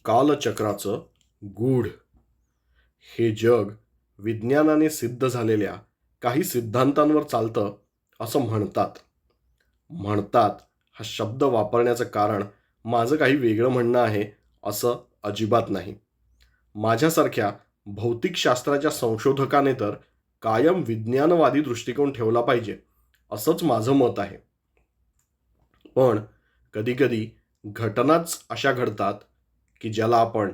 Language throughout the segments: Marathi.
कालचक्राचं गूढ. हे जग विज्ञानाने सिद्ध झालेल्या काही सिद्धांतांवर चालतं असं म्हणतात. म्हणतात हा शब्द वापरण्याचं कारण माझं काही वेगळं म्हणणं आहे असं अजिबात नाही. माझ्यासारख्या भौतिकशास्त्राच्या संशोधकाने तर कायम विज्ञानवादी दृष्टिकोन ठेवला पाहिजे असंच माझं मत आहे. पण कधीकधी घटनाच अशा घडतात की ज्याला आपण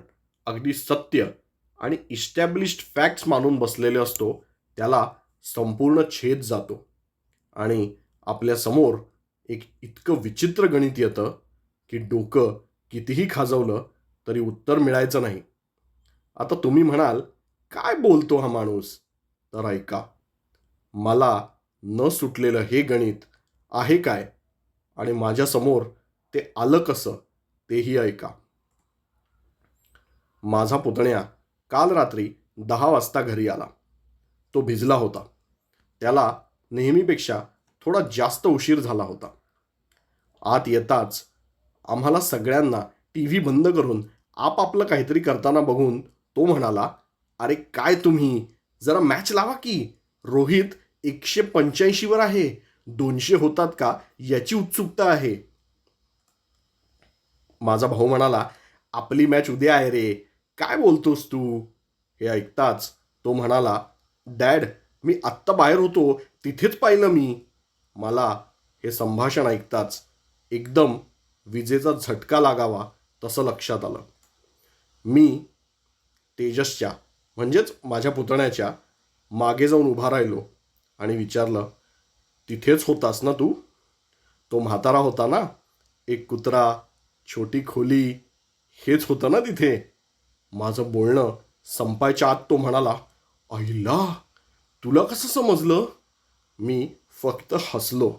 अगदी सत्य आणि इस्टॅब्लिश्ड फॅक्ट्स मानून बसलेले असतो त्याला संपूर्ण छेद जातो आणि आपल्या समोर एक इतकं विचित्र गणित येतं की डोकं कितीही खाजवलं तरी उत्तर मिळायचं नाही. आता तुम्ही म्हणाल, काय बोलतो हा माणूस? तर ऐका, मला न सुटलेलं हे गणित आहे काय आणि माझ्यासमोर ते आलं कसं तेही ऐका. माझा पुतण्या काल रात्री 10 वाजता घरी आला. तो भिजला होता. त्याला नेहमीपेक्षा थोडा जास्त उशीर झाला होता. आत येताच आम्हाला सगळ्यांना टी व्ही बंद करून आपापलं काहीतरी करताना बघून तो म्हणाला, अरे काय तुम्ही, जरा मॅच लावा की. रोहित 185 आहे, 200 होतात का याची उत्सुकता आहे. माझा भाऊ म्हणाला, आपली मॅच उद्या आहे रे, काय बोलतोस तू. हे ऐकताच तो म्हणाला, डॅड मी आत्ता बाहेर होतो, तिथेच पाहिलं मी. मला हे संभाषण ऐकताच एकदम विजेचा झटका लागावा तसं लक्षात आलं. मी तेजसच्या म्हणजेच माझ्या पुतण्याच्या मागे जाऊन उभा राहिलो आणि विचारलं, तिथेच होतास ना तू? तो म्हातारा होता ना, एक कुत्रा, छोटी खोली, हेच होतं ना तिथे. माझं बोलणं संपायच्या आत तो म्हणाला, अहिला तुला कसं समजलं. मी फक्त हसलो.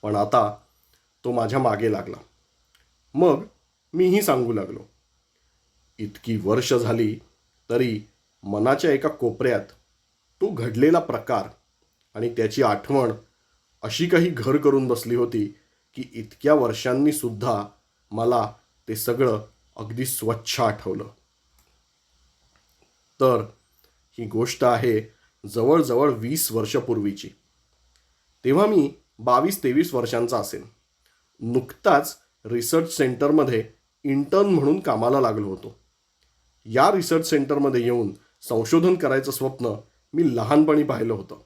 पण आता तो माझ्या मागे लागला. मग मीही सांगू लागलो. इतकी वर्ष झाली तरी मनाच्या एका कोपऱ्यात तो घडलेला प्रकार आणि त्याची आठवण अशी काही घर करून बसली होती की इतक्या वर्षांनी सुद्धा मला ते सगळं अगदी स्वच्छ आठवलं. तर ही गोष्ट आहे जवळजवळ 20 वर्षापूर्वीची. तेव्हा मी 22-23 वर्षांचा असेन. नुकताच रिसर्च सेंटरमध्ये इंटर्न म्हणून कामाला लागलो होतो. या रिसर्च सेंटरमध्ये येऊन संशोधन करायचं स्वप्न मी लहानपणी पाहिलं होतं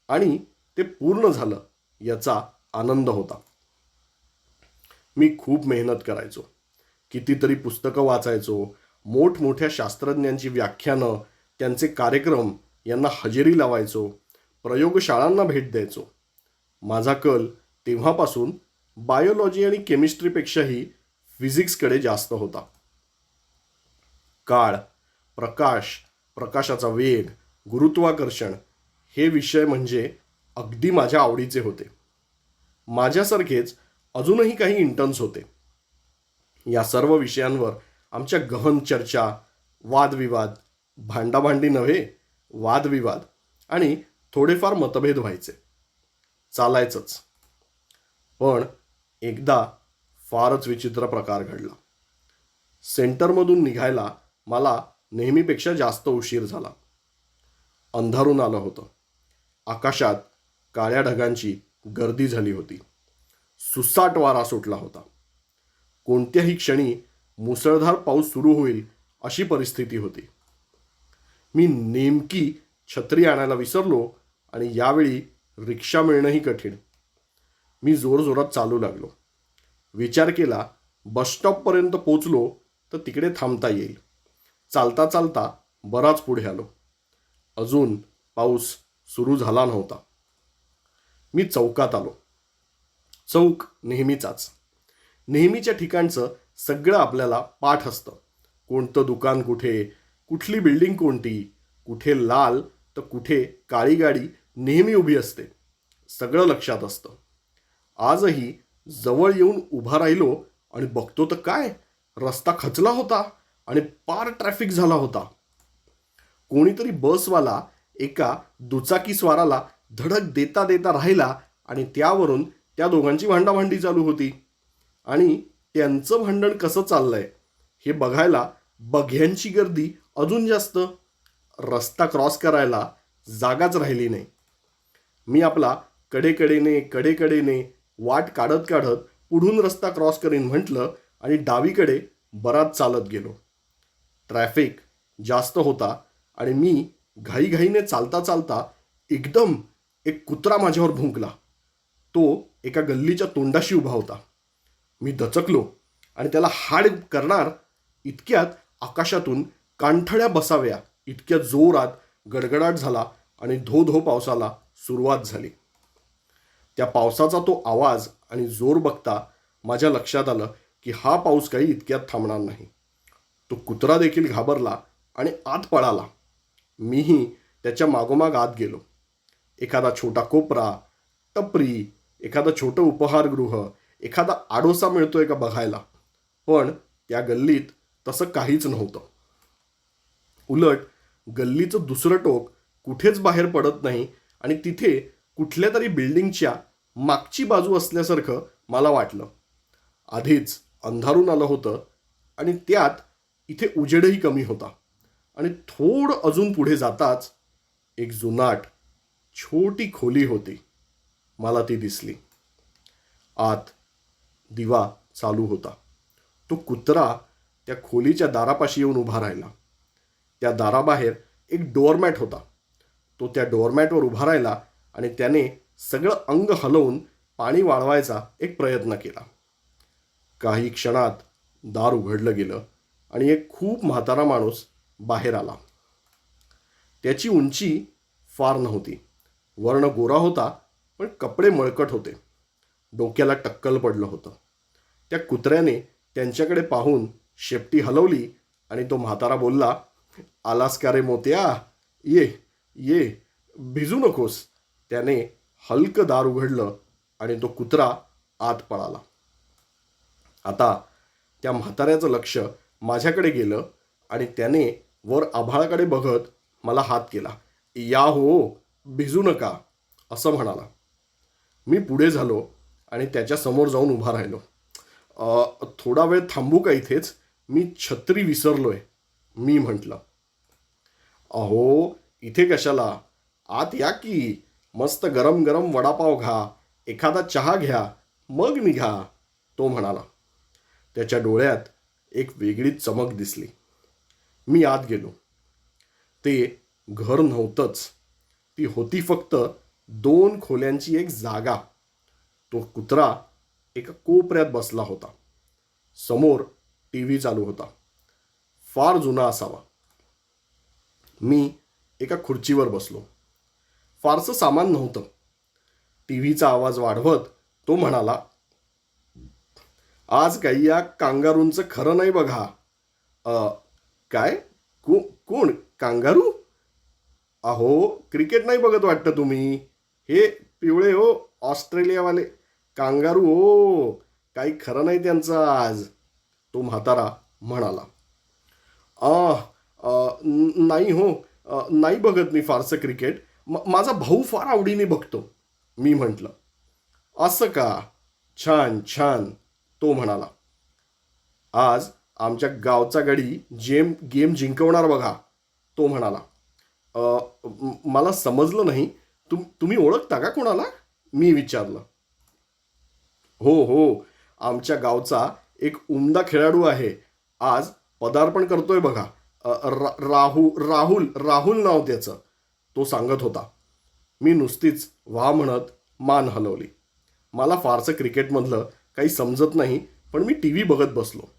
आणि ते पूर्ण झालं याचा आनंद होता. मी खूप मेहनत करायचो, कितीतरी पुस्तकं वाचायचो, मोठमोठ्या शास्त्रज्ञांची व्याख्यानं, त्यांचे कार्यक्रम यांना हजेरी लावायचो, प्रयोगशाळांना भेट द्यायचो. माझा कल तेव्हापासून बायोलॉजी आणि केमिस्ट्रीपेक्षाही फिजिक्सकडे जास्त होता. काळ, प्रकाश, प्रकाशाचा वेग, गुरुत्वाकर्षण हे विषय म्हणजे अगदी माझ्या आवडीचे होते. माझ्यासारखेच अजूनही काही इंटर्न्स होते. या सर्व विषयांवर आमच्या गहन चर्चा, वादविवाद, भांडाभांडी नव्हे, वादविवाद आणि थोडेफार मतभेद व्हायचे. चालायचंच. पण एकदा फारच विचित्र प्रकार घडला. सेंटरमधून निघायला मला नेहमीपेक्षा जास्त उशीर झाला. अंधारून आलं होतं. आकाशात काळ्या ढगांची गर्दी झाली होती. सुसाट वारा सुटला होता. कोणत्याही क्षणी मुसळधार पाऊस सुरू होईल अशी परिस्थिती होती. मी नेमकी छत्री आणायला विसरलो आणि यावेळी रिक्षा मिळणंही कठीण. मी जोरजोरात चालू लागलो. विचार केला, बसस्टॉपपर्यंत पोचलो तर तिकडे थांबता येईल. चालता चालता बराच पुढे आलो. अजून पाऊस सुरू झाला नव्हता. मी चौकात आलो. चौक नेहमीचाच. नेहमीच्या ठिकाणचं सगळं आपल्याला पाठ असतं. कोणतं दुकान कुठे, कुठली बिल्डिंग कोणती, कुठे लाल तर कुठे काळी गाडी नेहमी उभी असते, सगळं लक्षात असतं. आजही जवळ येऊन उभा राहिलो आणि बघतो तर काय, रस्ता खचला होता आणि पार ट्रॅफिक झाला होता. कोणीतरी बसवाला एका दुचाकीस्वाराला धडक देता देता राहिला आणि त्यावरून त्या दोघांची भांडाभांडी चालू होती. आणि त्यांचं भांडण कसं चाललंय हे बघायला बघ्यांची गर्दी अजून जास्त. रस्ता क्रॉस करायला जागाच राहिली नाही. मी आपला कडेकडेने वाट काढत काढत पुढून रस्ता क्रॉस करीन म्हटलं आणि डावीकडे बराच चालत गेलो. ट्रॅफिक जास्त होता आणि मी घाईघाईने चालता चालता एकदम एक कुत्रा माझ्यावर भुंकला. तो एका गल्लीच्या तोंडाशी उभा होता. मी दचकलो आणि त्याला हाड करणार इतक्यात आकाशातून कानठळ्या बसाव्या इतक्या जोरात गडगडाट झाला आणि धो धो पावसाला सुरुवात झाली. त्या पावसाचा तो आवाज आणि जोर बघता माझ्या लक्षात आलं की हा पाऊस काही इतक्यात थांबणार नाही. तो कुत्रा देखील घाबरला आणि आत पळाला. मीही त्याच्या मागोमाग आत गेलो. एखादा छोटा कोपरा, टपरी, एखादं छोटं उपहारगृह, एखादा आडोसा मिळतोय का बघायला. पण त्या गल्लीत तसं काहीच नव्हतं. उलट गल्लीचं दुसरं टोक कुठेच बाहेर पडत नाही आणि तिथे कुठल्या तरी बिल्डिंगच्या मागची बाजू असल्यासारखं मला वाटलं. आधीच अंधारून आलं होतं आणि त्यात इथे उजेडही कमी होता आणि थोडं अजून पुढे जाताच एक जुनाट छोटी खोली होती. मला ती दिसली. आत दिवा चालू होता. तो कुत्रा त्या खोलीच्या दारापाशी येऊन उभा राहिला. त्या दाराबाहेर एक डोअरमॅट होता. तो त्या डोअरमॅटवर उभा राहिला आणि त्याने सगळं अंग हलवून पाणी वाळवायचा एक प्रयत्न केला. काही क्षणात दार उघडलं गेलं आणि एक खूप म्हातारा माणूस बाहेर आला. त्याची उंची फार नव्हती. वर्ण गोरा होता पण कपडे मळकट होते. डोक्याला टक्कल पडलं होतं. त्या कुत्र्याने त्यांच्याकडे पाहून शेपटी हलवली आणि तो म्हातारा बोलला, आलास का रे मोत्या, ये ये, भिजू नकोस. त्याने हलकं दार उघडलं आणि तो कुत्रा आत पळाला. आता त्या म्हाताऱ्याचं लक्ष माझ्याकडे गेलं आणि त्याने वर आभाळाकडे बघत मला हात केला. या हो, भिजू नका, असं म्हणाला. मी पुढे झालो आणि त्याच्या समोर जाऊन उभा राहिलो. थोडा वेळ थांबू का इथेच, मी छत्री विसरलोय, मी म्हटलं. अहो, इथे कशाला, आत या की, मस्त गरम गरम वडापाव खा, एखादा चहा घ्या, मग निघा, तो म्हणाला. त्याच्या डोळ्यात एक वेगळीच चमक दिसली. मी आत गेलो. ते घर नव्हतंच. ती होती फक्त 2 खोल्यांची एक जागा. तो कुत्रा एका कोपऱ्यात बसला होता. समोर टीव्ही चालू होता. फार जुना असावा. मी एका खुर्चीवर बसलो. फारसं सामान नव्हतं. टीव्हीचा आवाज वाढवत तो म्हणाला, आज काही या कांगारूंचं खरं नाही बघा. काय, कोण कांगारू? अहो, क्रिकेट नाही बघत वाटतं तुम्ही. हे पिवळे हो, ऑस्ट्रेलियावाले कांगारू हो, काही खरं नाही त्यांचं आज, तो म्हातारा म्हणाला. नाही हो, नाही बघत मी फारसं क्रिकेट. माझा भाऊ फार आवडीने बघतो, मी म्हटलं. असं का, छान छान, तो म्हणाला. आज आमच्या गावचा गडी गेम जिंकवणार बघा, तो म्हणाला. मला समजलं नाही, तुम्ही ओळखता का कोणाला, मी विचारलं. हो हो, आमच्या गावचा एक उमदा खेळाडू आहे, आज पदार्पण करतोय बघा. राहुल नाव त्याचं, तो सांगत होता. मी नुसतीच वा म्हणत मान हलवली. मला फारसं क्रिकेटमधलं काही समजत नाही, पण मी टीव्ही बघत बसलो.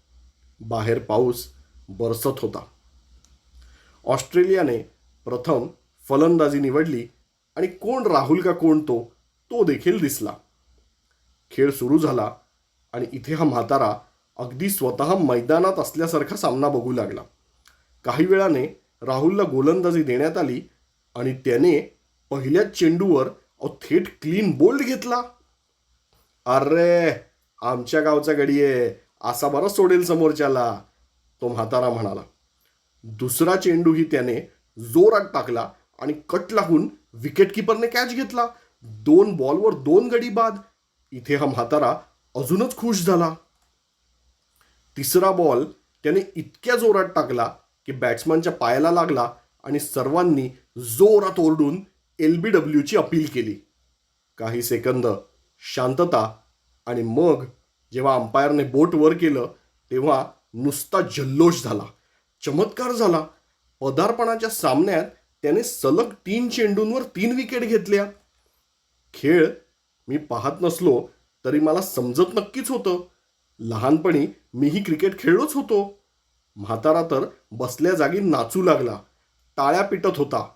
बाहेर पाऊस बरसत होता. ऑस्ट्रेलियाने प्रथम फलंदाजी निवडली आणि कोण राहुल का कोण तो देखील दिसला. खेळ सुरू झाला आणि इथे हा म्हातारा अगदी स्वतः मैदानात असल्यासारखा सामना बघू लागला. काही वेळाने राहुलला गोलंदाजी देण्यात आली आणि त्याने पहिल्याच चेंडूवर थेट क्लीन बोल्ड घेतला. अरे, आमच्या गावचा गडी आहे, असा बरा सोडेल समोरच्याला, तो म्हातारा म्हणाला. दुसरा चेंडूही त्याने जोरात टाकला आणि कट लागून विकेटकीपरने कॅच घेतला. 2 बॉलवर 2 गडी बाद. इथे हा म्हातारा अजूनच खुश झाला. तिसरा बॉल त्याने इतक्या जोरात टाकला की बॅट्समनच्या पायाला लागला आणि सर्वांनी जोरात ओरडून LBWची अपील केली. काही सेकंद शांतता आणि मग जेव्हा अंपायरने बोट वर केलं तेव्हा नुसता जल्लोष झाला. चमत्कार झाला. पदार्पणाच्या सामन्यात त्याने सलग 3 चेंडूंवर 3 विकेट घेतल्या. खेळ मी पाहत नसलो तरी मला समजत नक्कीच होतं. लहानपणी मीही क्रिकेट खेळलोच होतो. म्हातारा तर बसल्या जागी नाचू लागला, टाळ्या पिटत होता.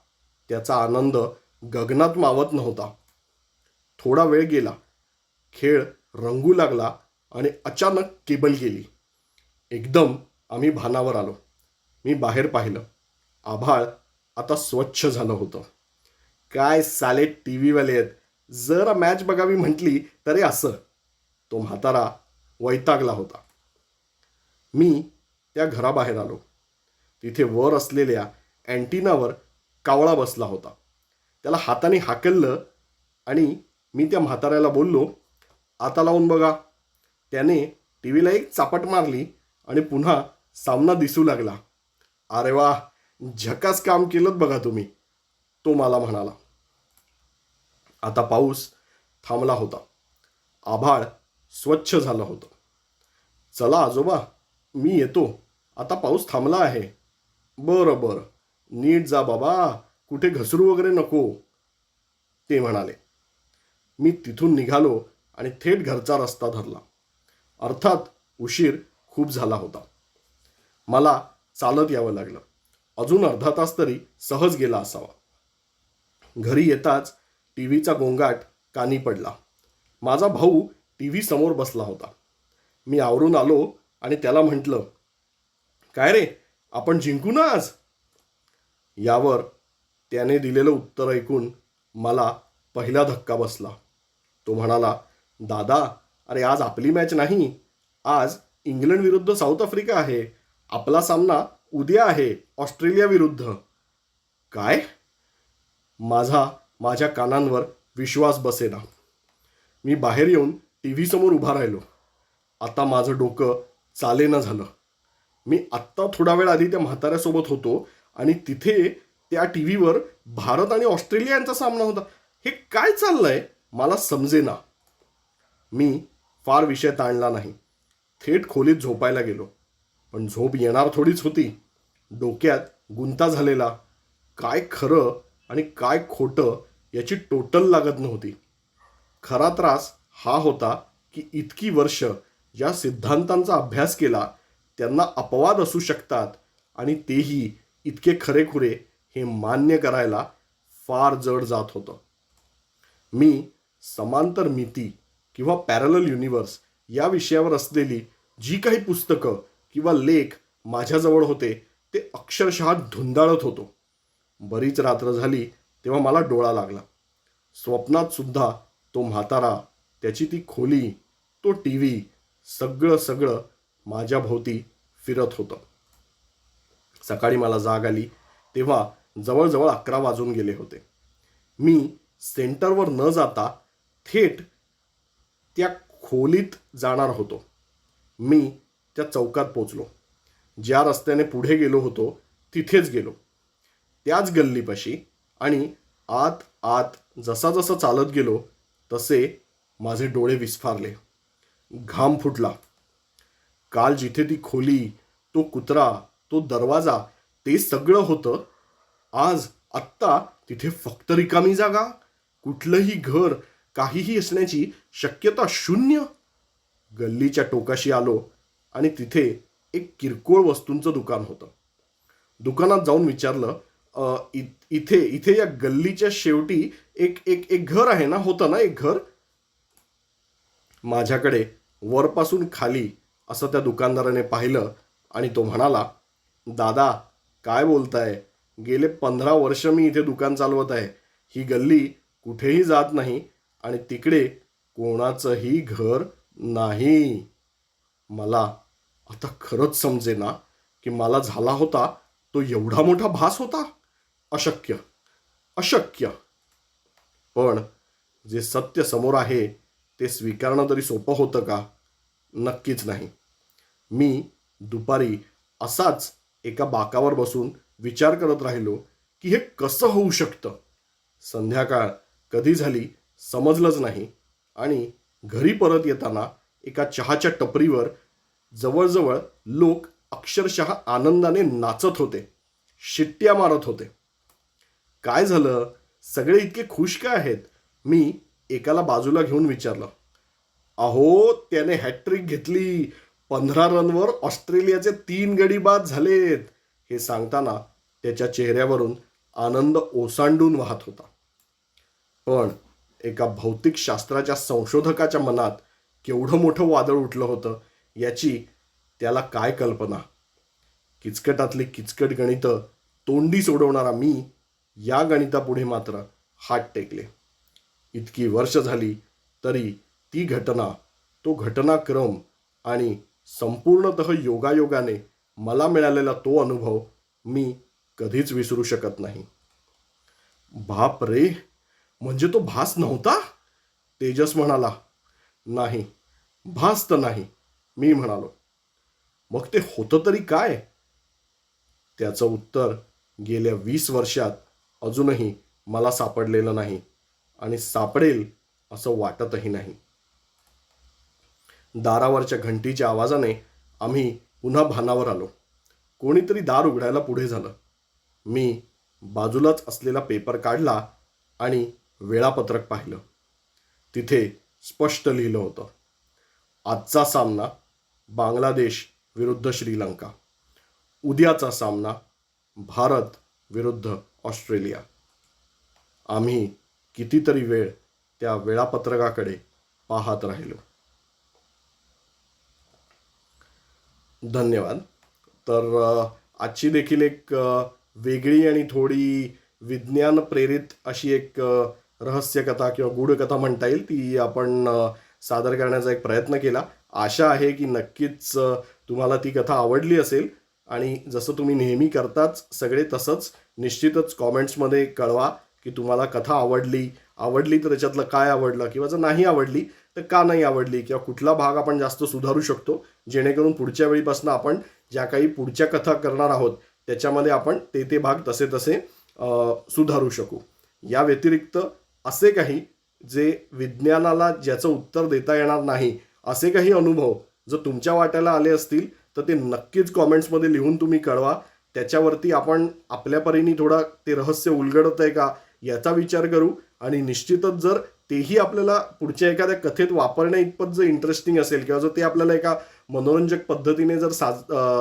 त्याचा आनंद गगनात मावत नव्हता. थोडा वेळ गेला. खेळ रंगू लागला आणि अचानक केबल गेली. एकदम आम्ही भानावर आलो. मी बाहेर पाहिलं. आभाळ आता स्वच्छ झालं होतं. काय साले टीव्हीवाले आहेत, जरा मॅच बघावी म्हटली तरी असं. तो म्हातारा वैतागला होता. मी त्या घराबाहेर आलो. तिथे वर असलेल्या अँटिनावर कावळा बसला होता. त्याला हाताने हाकललं आणि मी त्या म्हाताऱ्याला बोललो, आता लावून बघा. त्याने टीव्हीला एक चापट मारली आणि पुन्हा सामना दिसू लागला. अरे वा, झकास काम केलं बघा तुम्ही, तो मला म्हणाला. आता पाऊस थांबला होता. आभाळ स्वच्छ झालं होतं. चला आजोबा, मी येतो. आता पाऊस थांबला आहे. बरं बरं, नीट जा बाबा, कुठे घसरू वगैरे नको, ते म्हणाले. मी तिथून निघालो आणि थेट घरचा रस्ता धरला. अर्थात उशीर खूप झाला होता. मला चालत यावं लागलं. अजून अर्धा तास तरी सहज गेला असावा. घरी येताच टीव्हीचा गोंगाट कानी पडला. माझा भाऊ टीव्ही समोर बसला होता. मी आवरून आलो आणि त्याला म्हटलं, काय रे, आपण जिंकू ना आज? यावर त्याने दिलेलं उत्तर ऐकून मला पहिला धक्का बसला. तो म्हणाला, दादा, अरे आज आपली मॅच नाही, आज इंग्लंड विरुद्ध साऊथ आफ्रिका आहे. आपला सामना उद्या आहे ऑस्ट्रेलिया विरुद्ध. काय? माझ्या कानांवर विश्वास बसेना. मी बाहेर येऊन टीव्ही समोर उभा राहिलो. आता माझं डोकं चालेना झालं. मी आत्ता थोडा वेळ आधी त्या म्हाताऱ्यासोबत होतो आणि तिथे त्या टीव्हीवर भारत आणि ऑस्ट्रेलिया यांचा सामना होता. हे काय चाललंय मला समजेना. मी फार विषय ताणला नाही. थेट खोलीत झोपायला गेलो. पण झोप येणार थोडीच होती. डोक्यात गुंता झालेला. काय खरं आणि काय खोटं याची टोटल लागत नव्हती. खरा त्रास हा होता की इतकी वर्ष ज्या सिद्धांतांचा अभ्यास केला त्यांना अपवाद असू शकतात आणि तेही इतके खरेखुरे हे मान्य करायला फार जड जात होतं. मी समांतर मिती किंवा पॅरलल युनिव्हर्स या विषयावर असलेली जी काही पुस्तकं किंवा लेख माझ्याजवळ होते ते अक्षरशः धुंदाळत होतो. बरीच रात्र झाली तेव्हा मला डोळा लागला. स्वप्नात सुद्धा तो म्हातारा, त्याची ती खोली, तो टीव्ही, सगळं माझ्या भोवती फिरत होतं. सकाळी मला जाग आली तेव्हा जवळजवळ 11 वाजून गेले होते. मी सेंटरवर न जाता थेट त्या खोलीत जाणार होतो. मी त्या चौकात पोचलो. ज्या रस्त्याने पुढे गेलो होतो तिथेच गेलो. त्याच गल्लीपाशी आणि आत आत जसा चालत गेलो तसे माझे डोळे विस्फारले. घाम फुटला. काल जिथे ती खोली, तो कुत्रा, तो दरवाजा, ते सगळं होतं. आज आत्ता तिथे फक्त रिकामी जागा, कुठलंही घर, काहीही असण्याची शक्यता शून्य. गल्लीच्या टोकाशी आलो आणि तिथे एक किरकोळ वस्तूंचं दुकान होतं. दुकानात जाऊन विचारलं, इथे या गल्लीच्या शेवटी एक एक एक घर आहे ना, होतं ना एक घर? माझ्याकडे वरपासून खाली असं त्या दुकानदाराने पाहिलं आणि तो म्हणाला, दादा, काय बोलताय? गेले 15 वर्ष मी इथे दुकान चालवत आहे. ही गल्ली कुठेही जात नाही आणि तिकडे कोणाचंही घर नाही. मला आता खरंच समजेना की मला झाला होता तो एवढा मोठा भास होता. अशक्य. पण जे सत्य समोर आहे ते स्वीकारणं तरी सोपं होतं का? नक्कीच नाही. मी दुपारी असाच एका बाकावर बसून विचार करत राहिलो की हे कसं होऊ शकतं. संध्याकाळ कधी झाली समजलंच नाही आणि घरी परत येताना एका चहाच्या टपरीवर जवळजवळ लोक अक्षरशः आनंदाने नाचत होते, शिट्ट्या मारत होते. काय झालं? सगळे इतके खुश का आहेत? मी एकाला बाजूला घेऊन विचारलं. अहो, त्याने हॅट्रिक घेतली. 15 रनवर ऑस्ट्रेलियाचे 3 गडी बाद झालेत. हे सांगताना त्याच्या चेहऱ्यावरून आनंद ओसांडून वाहत होता. पण एका भौतिकशास्त्राच्या संशोधकाच्या मनात केवढं मोठं वादळ उठलं होतं याची त्याला काय कल्पना. किचकटातली किचकट गणितं तोंडी सोडवणारा मी या गणितापुढे मात्र हात टेकले. इतकी वर्ष झाली तरी ती घटना, तो घटनाक्रम आणि संपूर्णतः योगायोगाने मला मिळालेला तो अनुभव मी कधीच विसरू शकत नाही. बाप रे, म्हणजे तो भास नव्हता? तेजस म्हणाला. नाही, भास तर नाही, मी म्हणालो. मग ते होतं तरी काय? त्याचं उत्तर गेल्या 20 वर्षात अजूनही मला सापडलेलं नाही आणि सापडेल असं वाटतही नाही. दारावरच्या घंटीच्या आवाजाने आम्ही पुन्हा भानावर आलो. कोणीतरी दार उघडायला पुढे झालं. मी बाजूलाच असलेला पेपर काढला आणि वेळापत्रक पाहिलं. तिथे स्पष्ट लिहिलं होतं, आजचा सामना बांगलादेश विरुद्ध श्रीलंका, उद्याचा सामना भारत विरुद्ध ऑस्ट्रेलिया. आम्ही कितीतरी वेळ त्या वेळापत्रकाकडे पाहत राहिलो. धन्यवाद. तर आजची देखील एक वेगळी आणि थोडी विज्ञान प्रेरित अशी एक रहस्यकथा किंवा गूढकथा म्हणता येईल, ती आपण सादर करण्याचा एक प्रयत्न केला. आशा आहे की नक्कीच तुम्हाला ती कथा आवडली असेल आणि जसं तुम्ही नेहमी करताच सगळे तसंच निश्चितच कॉमेंट्समध्ये कळवा की तुम्हाला कथा आवडली तर त्याच्यातलं काय आवडलं, किंवा जर नाही आवडली तर का नाही आवडली, किंवा कुठला भाग आपण जास्त सुधारू शकतो, जेणेकरून पुढच्या वेळीपासून आपण ज्या काही पुढच्या कथा करणार आहोत त्याच्यामध्ये आपण ते भाग तसे सुधारू शकू. या व्यतिरिक्त असे काही जे विज्ञानाला ज्याचं उत्तर देता येणार नाही असे काही अनुभव जर तुमच्या वाट्याला आले असतील तर ते नक्कीच कॉमेंट्समध्ये लिहून तुम्ही कळवा. त्याच्यावरती आपण आपल्या परीने थोडा ते रहस्य उलगडत आहे का याचा विचार करू आणि निश्चितच जर तेही आपल्याला पुढच्या एखाद्या कथेत वापरण्या इतपत जर इंटरेस्टिंग असेल किंवा जर ते आपल्याला एका मनोरंजक पद्धतीने जर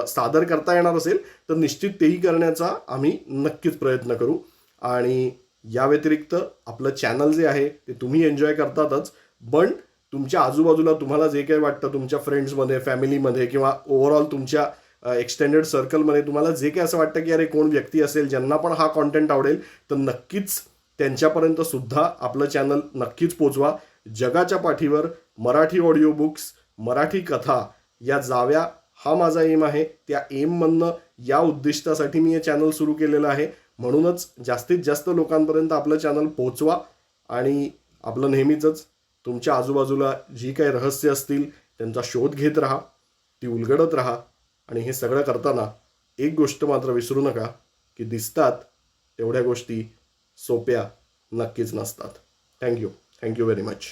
सादर करता येणार असेल तर निश्चित तेही करण्याचा आम्ही नक्कीच प्रयत्न करू. आणि या व्यतिरिक्त आपलं चॅनल जे आहे ते तुम्ही एन्जॉय करतातच, पण तुमच्या आजूबाजूला तुम्हाला जे काही वाटतं तुमच्या फ्रेंड्समध्ये, फॅमिलीमध्ये किंवा ओव्हरऑल तुमच्या एक्सटेंडेड सर्कलमध्ये तुम्हाला जे काही असं वाटतं की अरे कोण व्यक्ती असेल ज्यांना पण हा कॉन्टेंट आवडेल तर नक्कीच त्यांच्यापर्यंत सुद्धा आपलं चॅनल नक्कीच पोचवा. जगाच्या पाठीवर मराठी ऑडिओ बुक्स, मराठी कथा या जाव्या हा माझा एम आहे. त्या एममधनं या उद्दिष्टासाठी मी हे चॅनल सुरू केलेलं आहे. म्हणूनच जास्तीत जास्त लोकांपर्यंत आपलं चॅनल पोचवा आणि आपलं नेहमीच तुमच्या आजूबाजूला जी काही रहस्य असतील त्यांचा शोध घेत राहा, ती उलगडत राहा. आणि हे सगळं करताना एक गोष्ट मात्र विसरू नका की दिसतात तेवढ्या गोष्टी सोप्या नक्कीच नसतात. Thank you very much.